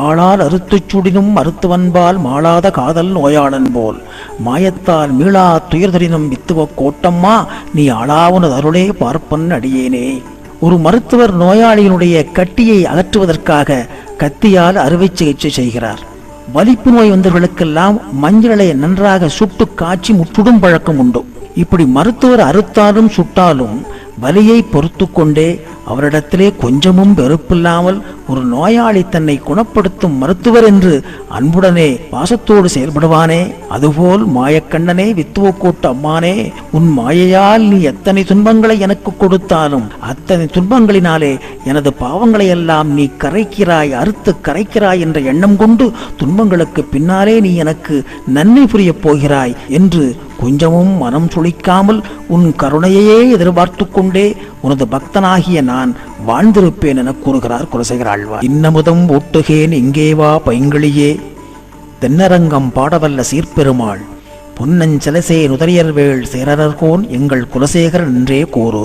ஆளால் அறுத்துச் சுடினும் மருத்துவன்பால் மாளாத காதல் நோயாளன் போல் மாயத்தால் மீளா துயர்தரினும் வித்துவ கோட்டம்மா நீ ஆளாவுனது அருளே பார்ப்பன் அடியேனே. ஒரு மருத்துவர் நோயாளியினுடைய கட்டியை அகற்றுவதற்காக கத்தியால் அறுவை சிகிச்சை செய்கிறார். வலிப்பு நோய் வந்தவர்களுக்கெல்லாம் மஞ்சளை நன்றாக சுட்டு காய்ச்சி சுடும் பழக்கம் உண்டு. இப்படி மருத்துவர் அறுத்தாலும் சுட்டாலும் வலியை பொறுத்து கொண்டே அவரிடத்திலே கொஞ்சமும் வெறுப்பில்லாமல் ஒரு நோயாளி தன்னை குணப்படுத்தும் மருத்துவர் என்று அன்புடனே பாசத்தோடு செயல்படுவானே, அதுபோல் மாயக்கண்ணனே வித்துவக்கோட்டு அம்மானே, உன் மாயையால் நீ எத்தனை துன்பங்களை எனக்கு கொடுத்தாலும் அத்தனை துன்பங்களினாலே எனது பாவங்களை எல்லாம் நீ கரைக்கிறாய், அறுத்து கரைக்கிறாய் என்ற எண்ணம் கொண்டு துன்பங்களுக்கு பின்னாலே நீ எனக்கு நன்மை புரியப் போகிறாய் என்று கொஞ்சமும் மனம் சுளிக்காமல் உன் கருணையையே எதிர்பார்த்து கொண்டே உனது பக்தனாகிய நான் வாழ்ந்திருப்பேன் என கூறுகிறார் குலசேகர ஆழ்வார். இன்னமுதம் ஓட்டுகேன் இங்கே வா பைங்கிளியே, தென்னரங்கம் பாடவல்ல சீர்பெருமாள், பொன்னஞ்சலசே நுதறியர்வேள் சேரர்கோன் எங்கள் குலசேகர் என்றே கூறு.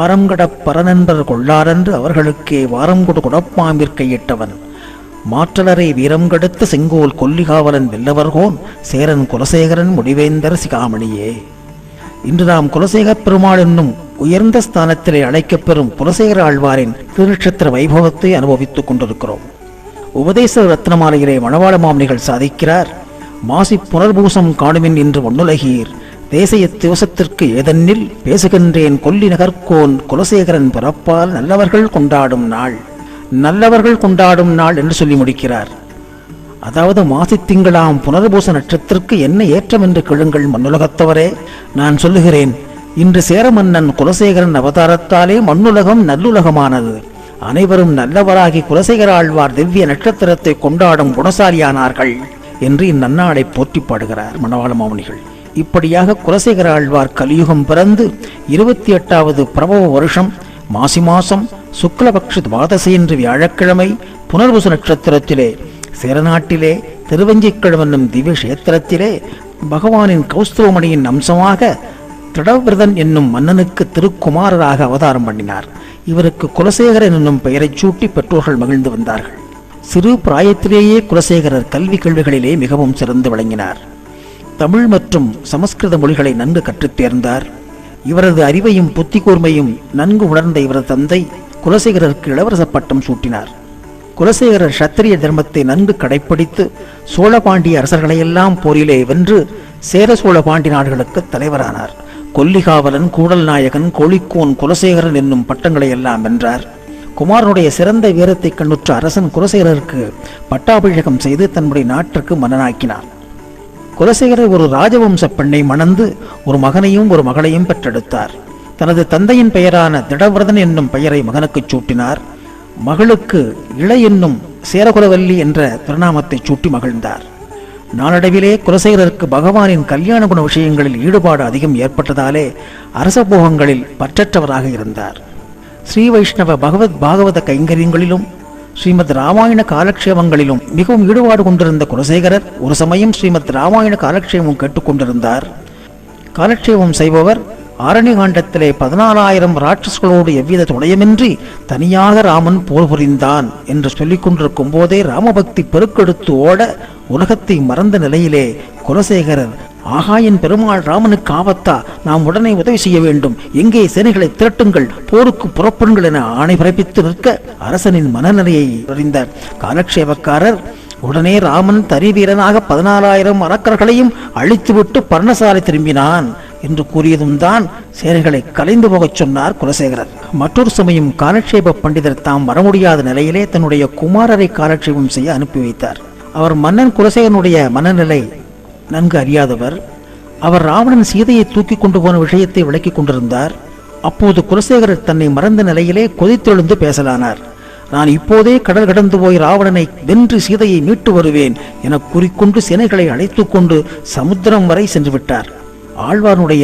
ஆரங்கடப் பரநண்பர் கொள்ளாரென்று அவர்களுக்கே வாரம் கொடு குடப்பாம்பிற்கையிட்டவன், மாற்றலரை வீரம் கெடுத்த செங்கோல் கொல்லிகாவலன் வெல்லவர்கோன் சேரன் குலசேகரன் முடிவேந்தர் சிகாமணியே. இன்று நாம் குலசேகர பெருமாள் என்னும் உயர்ந்த ஸ்தானத்திலே அழைக்கப்பெறும் குலசேகர ஆழ்வாரின் திருநட்சத்திர வைபவத்தை அனுபவித்துக் கொண்டிருக்கிறோம். உபதேச ரத்னமாலையிலே மணவாள மாமனிகள் சாதிக்கிறார், மாசி புனர்பூசம் காணுமின் இன்று ஒன்னுலகீர், தேசிய திவசத்திற்கு ஏதென்னில் பேசுகின்றேன் கொல்லி நகர்கோன் குலசேகரன் பிறப்பால் நல்லவர்கள் கொண்டாடும் நாள், நல்லவர்கள் கொண்டாடும் நாள் என்று சொல்லி முடிக்கிறார். அதாவது மாசித்திங்களாம் புனர்பூச நட்சத்திற்கு என்ன ஏற்றம் என்று கேளுங்கள் மண்ணுலகத்தவரே. நான் சொல்லுகிறேன், இன்று சேர மன்னன் குலசேகரன் அவதாரத்தாலே மண்ணுலகம் நல்லுலகமானது. அனைவரும் நல்லவராகி குலசேகர ஆழ்வார் திவ்ய நட்சத்திரத்தை கொண்டாடும் குணசாலியானார்கள் என்று இந்நன்னாளை போற்றி பாடுகிறார் மணவாள மாமுனிகள். இப்படியாக குலசேகர ஆழ்வார் கலியுகம் பிறந்து 28வது பிரபவ வருஷம் மாசி மாசம் சுக்லபக்ஷ துவாதசி என்று வியாழக்கிழமை புனர்பூச நட்சத்திரத்திலே சேரநாட்டிலே திருவஞ்சிக்கிழமை என்னும் திவ்ய கஷேத்திரத்திலே பகவானின் கௌஸ்துவமணியின் அம்சமாக திடவிரதன் என்னும் மன்னனுக்கு திருக்குமாரராக அவதாரம் பண்ணினார். இவருக்கு குலசேகரன் என்னும் பெயரைச் சூட்டி பெற்றோர்கள் மகிழ்ந்து வந்தார்கள். சிறு பிராயத்திலேயே குலசேகரர் கல்வி கேள்விகளிலே மிகவும் சிறந்து விளங்கினார். தமிழ் மற்றும் சமஸ்கிருத மொழிகளை நன்கு கற்றுத் தேர்ந்தார். இவரது அறிவையும் புத்தி கூர்மையும் நன்கு உணர்ந்த இவரது தந்தை குலசேகரருக்கு இளவரச பட்டம் சூட்டினார். குலசேகரர் சத்திரிய தர்மத்தை நன்கு கடைப்பிடித்து சோழ பாண்டிய அரசர்களையெல்லாம் போரிலே வென்று சேர சோழ பாண்டி நாடுகளுக்கு தலைவரானார். கொல்லிகாவலன், கூடல் நாயகன், கோழிக்கோன், குலசேகரன் என்னும் பட்டங்களை எல்லாம் வென்றார். குமாரனுடைய சிறந்த வீரத்தை கண்ணுற்ற அரசன் குலசேகரருக்கு பட்டாபிஷேகம் செய்து தன்னுடைய நாட்டிற்கு மன்னனாக்கினார். குலசேகரர் ஒரு ராஜவம்ச பெண்ணை மணந்து ஒரு மகனையும் ஒரு மகளையும் பெற்றெடுத்தார். தனது தந்தையின் பெயரான திடவிரதன் என்னும் பெயரை மகனுக்கு சூட்டினார். மகளுக்கு இளை என்னும் சேரகுலவல்லி என்ற திருநாமத்தை சூட்டி மகிழ்ந்தார். நாளடைவிலே குலசேகரருக்கு பகவானின் கல்யாண குண விஷயங்களில் ஈடுபாடு அதிகம் ஏற்பட்டதாலே அரச போகங்களில் பற்றற்றவராக இருந்தார். ஸ்ரீ வைஷ்ணவ பாகவத கைங்கரியங்களிலும் ஸ்ரீமத் ராமாயண காலக்ஷேமங்களிலும் மிகவும் ஈடுபாடு கொண்டிருந்த குலசேகரர் ஒரு சமயம் ஸ்ரீமத் ராமாயண காலக்ஷேமம் கேட்டுக்கொண்டிருந்தார். காலக்ஷேமம் செய்பவர் ஆரண்யகாண்டத்திலே 14,000 ராட்சஸ்களோடு எவ்வித துணையுமின்றி தனியாக ராமன் போர் புரிந்தான் என்று சொல்லிக் கொண்டிருக்கும் போதே ராமபக்தி பெருக்கெடுத்து ஓட உலகத்தை மறந்த நிலையிலே குலசேகரர், ஆகா, என் பெருமாள் ராமனுக்கு ஆபத்தா, நாம் உடனே உதவி செய்ய வேண்டும், எங்கே சேனைகளை திரட்டுங்கள், போருக்கு புறப்படுங்கள் என ஆணை பிறப்பித்து நிற்க அரசனின் மனநிலையை அறிந்த காலக்ஷேபக்காரர் உடனே ராமன் தரிவீரனாக 14,000 அரக்கர்களையும் அழித்துவிட்டு பர்ணசாலை திரும்பினான் என்று கூறியதும் தான் சேனைகளை கலைந்து போகச் சொன்னார் குலசேகரர். மற்றொரு சமயம் காலக்ஷேப பண்டிதர் தாம் வர முடியாத நிலையிலே தன்னுடைய குமாரரை காலக்ஷேபம் செய்ய அனுப்பி வைத்தார். அவர் மன்னன் குலசேகரனுடைய மனநிலை நன்கு அறியாதவர். அவர் ராவணன் சீதையை தூக்கி கொண்டு போன விஷயத்தை விளக்கிக் கொண்டிருந்தார். அப்போது குலசேகரர் தன்னை மறந்த நிலையிலே கொதித்தெழுந்து பேசலானார். நான் இப்போதே கடல் கடந்து போய் ராவணனை வென்று சீதையை மீட்டு வருவேன் என கூறிக்கொண்டு சேனைகளை அழைத்து கொண்டு சமுத்திரம் வரை சென்று விட்டார். ஆழ்வானுடைய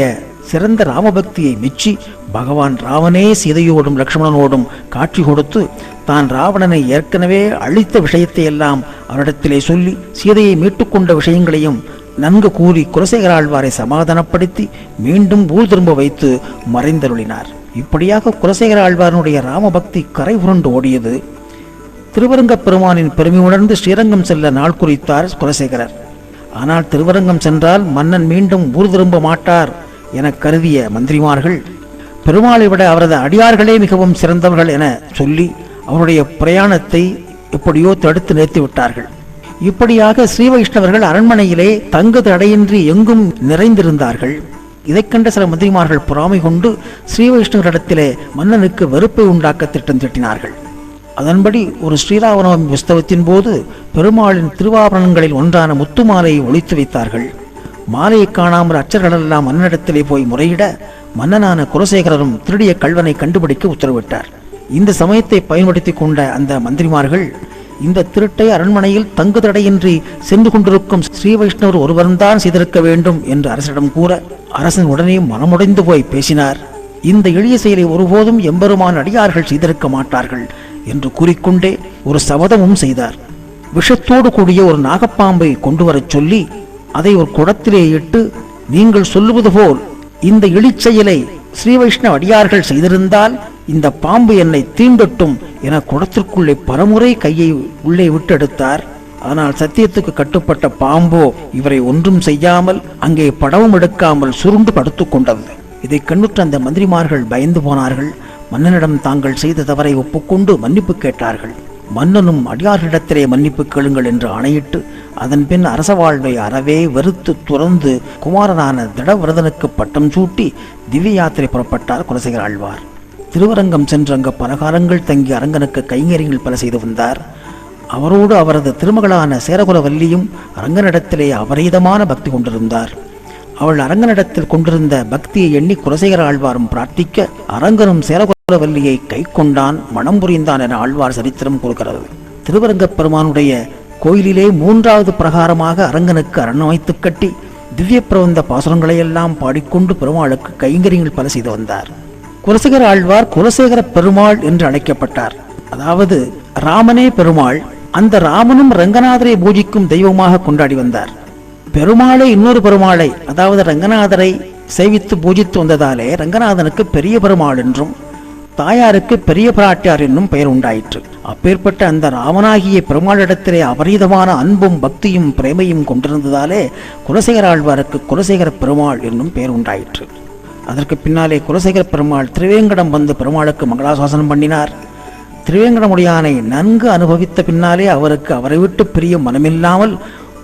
சிறந்த ராமபக்தியை மெச்சி பகவான் ராமனே சீதையோடும் லக்ஷ்மணனோடும் காட்சி கொடுத்து தான் ராவணனை ஏற்கனவே அழித்த விஷயத்தை எல்லாம் அவரிடத்திலே சொல்லி சீதையை மீட்டுக்கொண்ட விஷயங்களையும் நன்கு கூறி குலசேகர ஆழ்வாரை சமாதானப்படுத்தி மீண்டும் ஊர் திரும்ப வைத்து மறைந்தருளினார். இப்படியாக குலசேகர ஆழ்வாரனுடைய ராமபக்தி கரை புரண்டு ஓடியது. திருவரங்கப் பெருமானின் பெருமை உணர்ந்து ஸ்ரீரங்கம் செல்ல நாள் குறித்தார் குலசேகரர். ஆனால் திருவரங்கம் சென்றால் மன்னன் மீண்டும் ஊர் திரும்ப மாட்டார் என கருதிய மந்திரிமார்கள் பெருமாளை விட அவரது அடியார்களே மிகவும் சிறந்தவர்கள் என சொல்லி அவருடைய பிரயாணத்தை எப்படியோ தடுத்து நிறுத்திவிட்டார்கள். இப்படியாக ஸ்ரீ வைஷ்ணவர்கள் அரண்மனையிலே தங்கு தடையின்றி எங்கும் நிறைந்திருந்தார்கள். இதைக் கண்ட சில மந்திரிமார்கள் பொறாமை கொண்டு ஸ்ரீ வைஷ்ணவரிடத்திலே மன்னனுக்கு வெறுப்பை உண்டாக்க திட்டம் தீட்டினார்கள். அதன்படி ஒரு ஸ்ரீராமநவமி உற்சவத்தின் போது பெருமாளின் திருவாபரணங்களில் ஒன்றான முத்து மாலையை ஒளித்து வைத்தார்கள். மாலையை காணாமல் அர்ச்சர்களெல்லாம் மன்னனிடத்திலே போய் முறையிட மன்னனான குலசேகரரும் திருடிய கள்வனை கண்டுபிடிக்க உத்தரவிட்டார். இந்த சமயத்தை பயன்படுத்தி கொண்ட அந்த மந்திரிமார்கள் இந்த திருட்டை அரண்மனையில் தங்கு தடையின்றி சென்று கொண்டிருக்கும் ஸ்ரீ வைஷ்ணவர் ஒருவர்தான் செய்திருக்க வேண்டும் என்று அரசனிடம் கூற அரசன் உடனே மனமுடைந்து போய் பேசினார். இந்த எளிய செயலை ஒருபோதும் எம்பெருமான் அடியார்கள் செய்திருக்க மாட்டார்கள் என்று கூறிக்கொண்டே ஒரு சபதமும் செய்தார். விஷத்தோடு கூடிய ஒரு நாகப்பாம்பை கொண்டு வரச் சொல்லி அதை ஒரு குடத்திலே இட்டு, நீங்கள் சொல்லுவது போல் இந்த இழிச்செயலை ஸ்ரீ வைஷ்ணவ அடியார்கள் செய்திருந்தால் இந்த பாம்பு என்னை தீண்டட்டும் என குடத்திற்குள்ளே பலமுறை கையை உள்ளே விட்டெடுத்தார். ஆனால் சத்தியத்துக்கு கட்டுப்பட்ட பாம்போ இவரை ஒன்றும் செய்யாமல் அங்கே படவும் எடுக்காமல் சுருண்டு படுத்துக் கொண்டது. இதை கண்ணுற்ற அந்த மந்திரிமார்கள் பயந்து போனார்கள். மன்னனிடம் தாங்கள் செய்த தவறை ஒப்புக்கொண்டு மன்னிப்பு கேட்டார்கள். மன்னனும் அடியார்களிடத்திலே மன்னிப்பு கேளுங்கள் என்று ஆணையிட்டு அதன் பின் அரச வாழ்வை அறவே வெறுத்து துறந்து குமாரனான திடவிரதனுக்கு பட்டம் சூட்டி திவ்ய யாத்திரை புறப்பட்டார் குலசேகர ஆழ்வார். திருவரங்கம் சென்று அங்கு பலகாலங்கள் தங்கி அரங்கனுக்கு கைங்கரியங்கள் பல செய்து வந்தார். அவரோடு அவரது திருமகளான சேரகுலவல்லியும் அரங்கனிடத்திலே அபரீதமான பக்தி கொண்டிருந்தார். அவள் அரங்கனிடத்தில் கொண்டிருந்த பக்தியை எண்ணி குலசேகர ஆழ்வாரும் பிரார்த்திக்க அரங்கனும் சேரகுலவல்லியை கை கொண்டான், மனம் புரிந்தான் என ஆழ்வார் சரித்திரம் கூறுகிறது. திருவரங்கப் பெருமானுடைய கோயிலிலே 3வது பிரகாரமாக அரங்கனுக்கு அரண்மைத்து கட்டி திவ்ய பிரபந்த பாசுரங்களையெல்லாம் பாடிக்கொண்டு பெருமாளுக்கு கைங்கரியங்கள் பல செய்து வந்தார். குலசேகர ஆழ்வார் குலசேகர பெருமாள் என்று அழைக்கப்பட்டார். அதாவது ராமனே பெருமாள். அந்த ராமனும் ரங்கநாதரை பூஜிக்கும் தெய்வமாக கொண்டாடி வந்தார். பெருமாளை இன்னொரு பெருமாளை, அதாவது ரங்கநாதரை சேவித்து பூஜித்து வந்ததாலே ரங்கநாதனுக்கு பெரிய பெருமாள் என்றும் தாயாருக்கு பெரிய பிராட்டியார் என்னும் பெயர் உண்டாயிற்று. அப்பேற்பட்ட அந்த ராமனாகிய பெருமாளிடத்திலே அபரீதமான அன்பும் பக்தியும் பிரேமையும் கொண்டிருந்ததாலே குலசேகர ஆழ்வாருக்கு குலசேகர பெருமாள் என்னும் பெயர் உண்டாயிற்று. அதற்கு பின்னாலே குலசேகர பெருமாள் திருவேங்கடம் வந்து பெருமாளுக்கு மங்களாசாசனம் பண்ணினார். திருவேங்கடமுடியானை நன்கு அனுபவித்த பின்னாலே அவருக்கு அவரை விட்டு பிரிய மனமில்லாமல்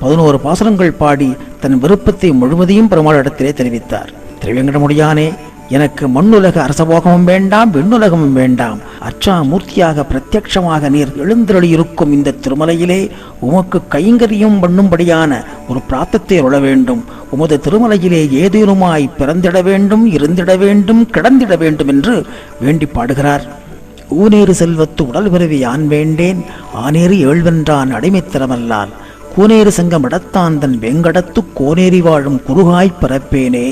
11 பாசுரங்கள் பாடி தன் விருப்பத்தை முழுவதையும் பெருமாளிடத்திலே தெரிவித்தார். திருவேங்கடமுடியானே, எனக்கு மண்ணுலக அரசபோகமும் வேண்டாம், விண்ணுலகமும் வேண்டாம். அச்சா மூர்த்தியாக பிரத்யட்சமாக நீர் எழுந்தருளியிருக்கும் இந்த திருமலையிலே உமக்கு கைங்கரியம் பண்ணும்படியான ஒரு பிரார்த்தத்தை உள வேண்டும். உமது திருமலையிலே ஏதேனுமாய் பிறந்திட வேண்டும், இருந்திட வேண்டும், கிடந்திட வேண்டும் என்று வேண்டி பாடுகிறார். ஊனேறு செல்வத்து உடல் பிறவி யான் வேண்டேன், ஆனேறு ஏழ்வென்றான் அடிமைத்திறமல்லால், கோனேறு சங்கம் இடத்தான் தன் வெங்கடத்து கோனேறி வாழும் குறுகாய் பிறப்பேனே.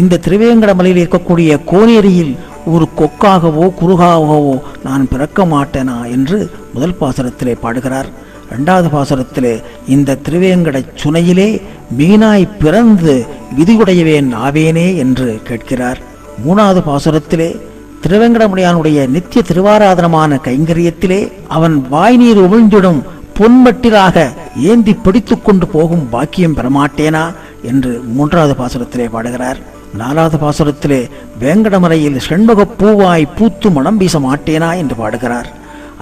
இந்த திருவேங்கடமலையில் இருக்கக்கூடிய கோனேரியில் ஒரு கொக்காகவோ குறுகாகவோ நான் பிறக்க மாட்டேனா என்று முதல் பாசுரத்திலே பாடுகிறார். 2வது பாசுரத்திலே இந்த திருவேங்கட சுனையிலே மீனாய் பிறந்து விதியுடையவேன் ஆவேனே என்று கேட்கிறார். 3வது பாசுரத்திலே திருவேங்கடமுடியானுடைய நித்திய திருவாராதனமான கைங்கரியத்திலே அவன் வாய்நீர் உமிழ்ந்திடும் பொன்மட்டிலாக ஏந்தி பிடித்து கொண்டு போகும் பாக்கியம் பெறமாட்டேனா என்று 3வது பாசுரத்திலே பாடுகிறார். 4வது பாசுரத்திலே வேங்கடமலையில் செண்பக பூவாய் பூத்து மனம் வீச மாட்டேனா என்று பாடுகிறார்.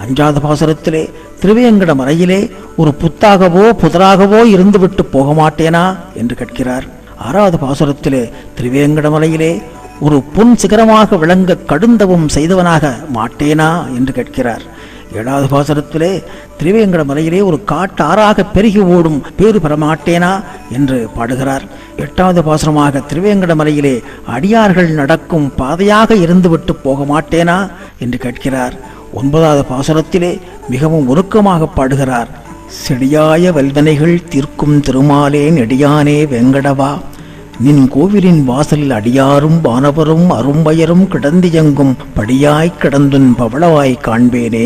5வது பாசுரத்திலே திருவேங்கடமலையிலே ஒரு புத்தாகவோ புதராகவோ இருந்துவிட்டு போக மாட்டேனா என்று கேட்கிறார். 6வது பாசுரத்திலே திருவேங்கடமலையிலே ஒரு பொன் சிகரமாக விளங்க கடுந்தவும் செய்தவனாக மாட்டேனா என்று கேட்கிறார். 7வது பாசுரத்திலே திருவேங்கடமலையிலே ஒரு காட்டாறாக பெருகி ஓடும் பேறு பெறமாட்டேனா என்று பாடுகிறார். 8வது பாசுரமாக திருவேங்கடமலையிலே அடியார்கள் நடக்கும் பாதையாக இருந்துவிட்டு போக மாட்டேனா என்று கேட்கிறார். 9வது பாசுரத்திலே மிகவும் உருக்கமாக பாடுகிறார். செடியாய வல்வனைகள் தீர்க்கும் திருமாலே நெடியானே வெங்கடவா, நின் கோவிலின் வாசலில் அடியாரும் வானவரும் அரும்பயரும் கிடந்தியங்கும் படியாய் கிடந்துன் பவளவாய் காண்பேனே.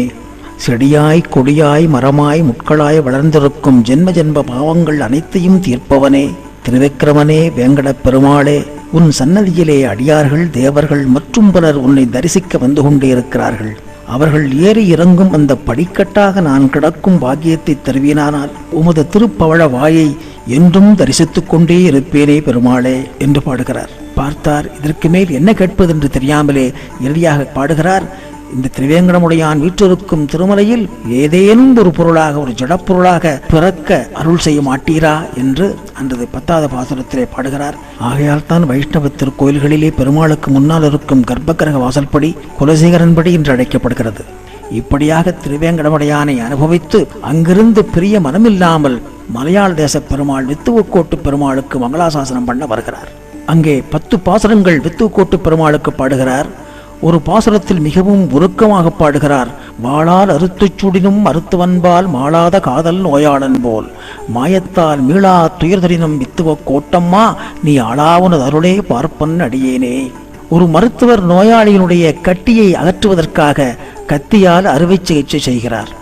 செடியாய் கொடியாய் மரமாய் முட்களாய் வளர்ந்திருக்கும் ஜென்ம ஜென்ம பாவங்கள் அனைத்தையும் தீர்ப்பவனே, திருவிக்கிரமனே, வேங்கடப் பெருமாளே, உன் சன்னதியிலே அடியார்கள் தேவர்கள் மற்றும் பலர் உன்னை தரிசிக்க வந்து கொண்டே இருக்கிறார்கள். அவர்கள் ஏறி இறங்கும் அந்த படிக்கட்டாக நான் கிடக்கும் பாக்கியத்தை தருவீனானால் உமது திருப்பவழ வாயை என்றும் தரிசித்துக் கொண்டே இருப்பேனே பெருமாளே என்று பாடுகிறார். பார்த்தார், இதற்கு மேல் என்ன கேட்பது என்று தெரியாமலே இறுதியாக பாடுகிறார், இந்த திருவேங்கடமுடையான் வீற்றிருக்கும் திருமலையில் ஏதேனும் ஒரு பொருளாக, ஒரு ஜடப்பொருளாக பிறக்க அருள் செய்ய மாட்டீரா என்று அன்றது 10வது பாசுரத்திலே பாடுகிறார். ஆகையால் தான் வைஷ்ணவ திருக்கோயில்களிலே பெருமாளுக்கு முன்னால் இருக்கும் கர்ப்பகிரக வாசல்படி குலசேகரன்படி என்று அழைக்கப்படுகிறது. இப்படியாக திருவேங்கடமுடையானை அனுபவித்து அங்கிருந்து பிரிய மனமில்லாமல் மலையாள தேச பெருமாள் வித்துவக்கோட்டு பெருமாளுக்கு மங்களாசாசனம் பண்ண வருகிறார். அங்கே 10 பாசுரங்கள் வித்துவக்கோட்டு பெருமாளுக்கு பாடுகிறார். ஒரு பாசுரத்தில் மிகவும் உருக்கமாக பாடுகிறார். வாளால் அறுத்துச் சுடினும் மருத்துவன்பால் மாளாத காதல் நோயாளன் போல் மாயத்தால் மீளா துயர்தரினும் வித்துவ கோட்டம்மா நீ ஆளாவுனது அருளே பார்ப்பன் அடியேனே. ஒரு மருத்துவர் நோயாளியினுடைய கட்டியை அகற்றுவதற்காக கத்தியால் அறுவை சிகிச்சை செய்கிறார்.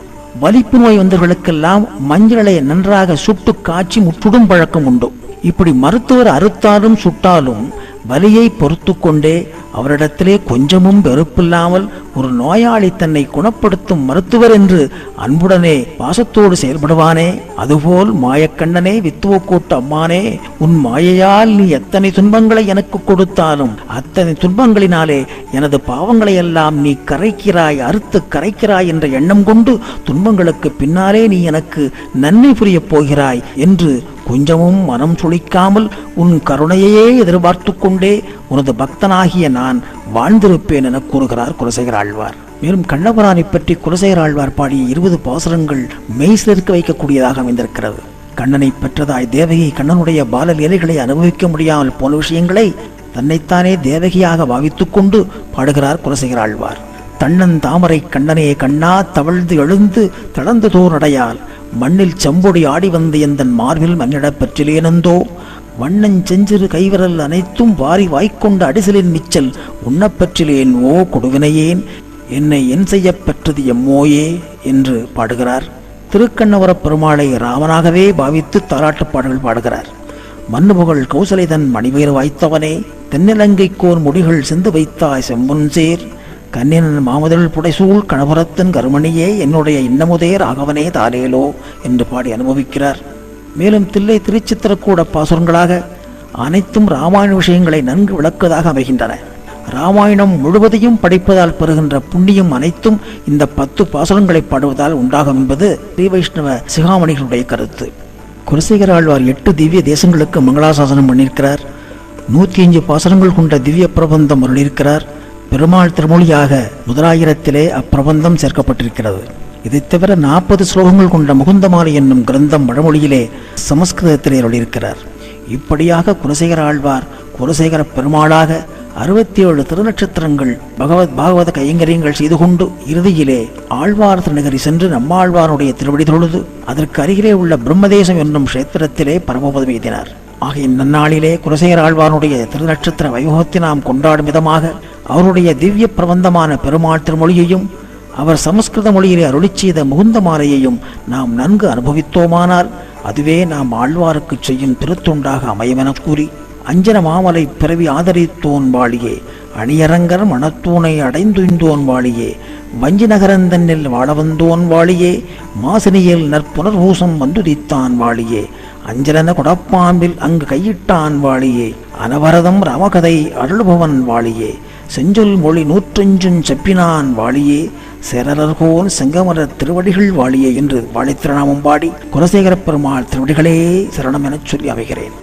வலிப்பு நோய் வந்தவர்களுக்கெல்லாம் மஞ்சளை நன்றாக சுட்டு காய்ச்சி முற்றுடும் பழக்கம் உண்டு. இப்படி மருத்துவர் அறுத்தாலும் சுட்டாலும் வலியை பொறுத்து கொண்டே அவரிடத்திலே கொஞ்சமும் வெறுப்பில்லாமல் ஒரு நோயாளி தன்னை குணப்படுத்தும் மருத்துவர் என்று அன்புடனே பாசத்தோடு செயல்படுவானே, அதுபோல் மாயக்கண்ணனே வித்துவக்கோட்டு அம்மானே, உன் மாயையால் நீ எத்தனை துன்பங்களை எனக்கு கொடுத்தாலும் அத்தனை துன்பங்களினாலே எனது பாவங்களை எல்லாம் நீ கரைக்கிறாய், அறுத்து கரைக்கிறாய் என்ற எண்ணம் கொண்டு துன்பங்களுக்கு பின்னாலே நீ எனக்கு நன்மை புரியப் போகிறாய் என்று கொஞ்சமும் மனம் சுளிக்காமல் உன் கருணையையே எதிர்பார்த்து கொண்டே உனது பக்தனாகிய நான் வாழ்ந்திருப்பேன் என கூறுகிறார் குலசேகர ஆழ்வார். மேலும் கண்ணபுரானை பற்றி குலசேகர ஆழ்வார் பாடிய 20 பாசுரங்கள் மெய்சிலிருக்க வைக்கக்கூடியதாக அமைந்திருக்கிறது. கண்ணனை பெற்றதாய் தேவகி கண்ணனுடைய பால லீலைகளை அனுபவிக்க முடியாமல் போன விஷயங்களை தன்னைத்தானே தேவகியாக பாவித்துக் கொண்டு பாடுகிறார் குலசேகர ஆழ்வார். தன்னன் தாமரை கண்ணனே கண்ணா தவழ்ந்து எழுந்து தளர்ந்ததோர் நடையால் மண்ணில் செம்பொடி ஆடி வந்து எந்தன் மார்பில் மண்ணிடப் பெற்றிலேனந்தோ வண்ணன் செஞ்சிறு கைவிரல் அனைத்தும் வாரி வாய்க்கொண்ட அடிசலின் மிச்சல் உண்ணப்பெற்றிலேன் ஓ கொடுவினையேன் என்னை என் செய்ய பெற்றது எம்மோயே என்று பாடுகிறார். திருக்கண்ணவரப் பெருமாளை ராமனாகவே பாவித்து தாலாட்டு பாடல்கள் பாடுகிறார். மன்னுபுகழ் கௌசலை தன் மணிவயிறு வாய்த்தவனே தென்னிலங்கைக்கோர் முடிகள் சென்று வைத்தாய் செம்பொன் சேர் கண்ணின் மாமுதல் புடைசூழ் கணபுரத்தின் கருமணியே என்னுடைய இன்னமுதே ராகவனே தாலேலோ என்று பாடி அனுபவிக்கிறார். மேலும் தில்லை திருச்சித்திரக்கூட பாசுரங்களாக அனைத்தும் ராமாயண விஷயங்களை நன்கு விளக்குவதாக அமைகின்றன. ராமாயணம் முழுவதையும் படிப்பதால் பெறுகின்ற புண்ணியம் அனைத்தும் இந்த 10 பாசுரங்களை பாடுவதால் உண்டாகும் என்பது ஸ்ரீ வைஷ்ணவ சிகாமணிகளுடைய கருத்து. குலசேகர ஆழ்வார் 8 திவ்ய தேசங்களுக்கு மங்களாசாசனம் பண்ணியிருக்கிறார். 105 பாசுரங்கள் கொண்ட திவ்ய பிரபந்தம் அருளியிருக்கிறார். பெருமாள் திருமொழியாக முதலாயிரத்திலே அப்பிரபந்தம் சேர்க்கப்பட்டிருக்கிறது. இதை தவிர 40 ஸ்லோகங்கள் கொண்ட முகுந்தமாலை என்னும் கிரந்தம் வடமொழியிலே சமஸ்கிருதத்திலே அருளியிருக்கிறார். இப்படியாக குலசேகர ஆழ்வார் குலசேகர பெருமாளாக 67 திருநட்சத்திரங்கள் பாகவத கைங்கரியங்கள் செய்து கொண்டு இறுதியிலே ஆழ்வார் திருநகரி சென்று நம்மாழ்வாருடைய திருவடி தொழுது அதற்கு அருகிலே உள்ள பிரம்மதேசம் என்னும் கஷேத்திரத்திலே பரமபதம் எய்தினார். ஆகிய நன்னாளிலே குலசேகர ஆழ்வாருடைய திருநட்சத்திர வைபவத்தை நாம் கொண்டாடும் விதமாக அவருடைய திவ்ய பிரபந்தமான பெருமாள் திருமொழியையும் அவர் சமஸ்கிருத மொழியிலே அருளி செய்த முகுந்தமாலையையும் நாம் நன்கு அனுபவித்தோமானால் அதுவே நாம் ஆழ்வாருக்கு செய்யும் திருத்தொண்டாக அமையமென கூறி அஞ்சன மாமலை பிறவி ஆதரித்தோன் வாழியே அணியரங்கர் மணத்தூணை அடைந்துய்ந்தோன் வாழியே வஞ்சி நகரந்தன்னில் வாழவந்தோன் வாழியே மாசினியில் நற்புனர்பூசம் வந்துதித்தான் வாழியே அஞ்சலன கொடப்பாம்பில் அங்கு கையிட்டான் வாழியே அனவரதம் ராமகதை அருள்பவன் வாழியே செஞ்சொல் மொழி 105 செப்பினான் வாழியே சேரலர்கோன் செங்கமரர் திருவடிகள் வாழியே என்று வாழித்திருநாமம் பாடி குலசேகர பெருமாள் திருவடிகளே சரணம் எனச் சொல்லி அமைகிறேன்.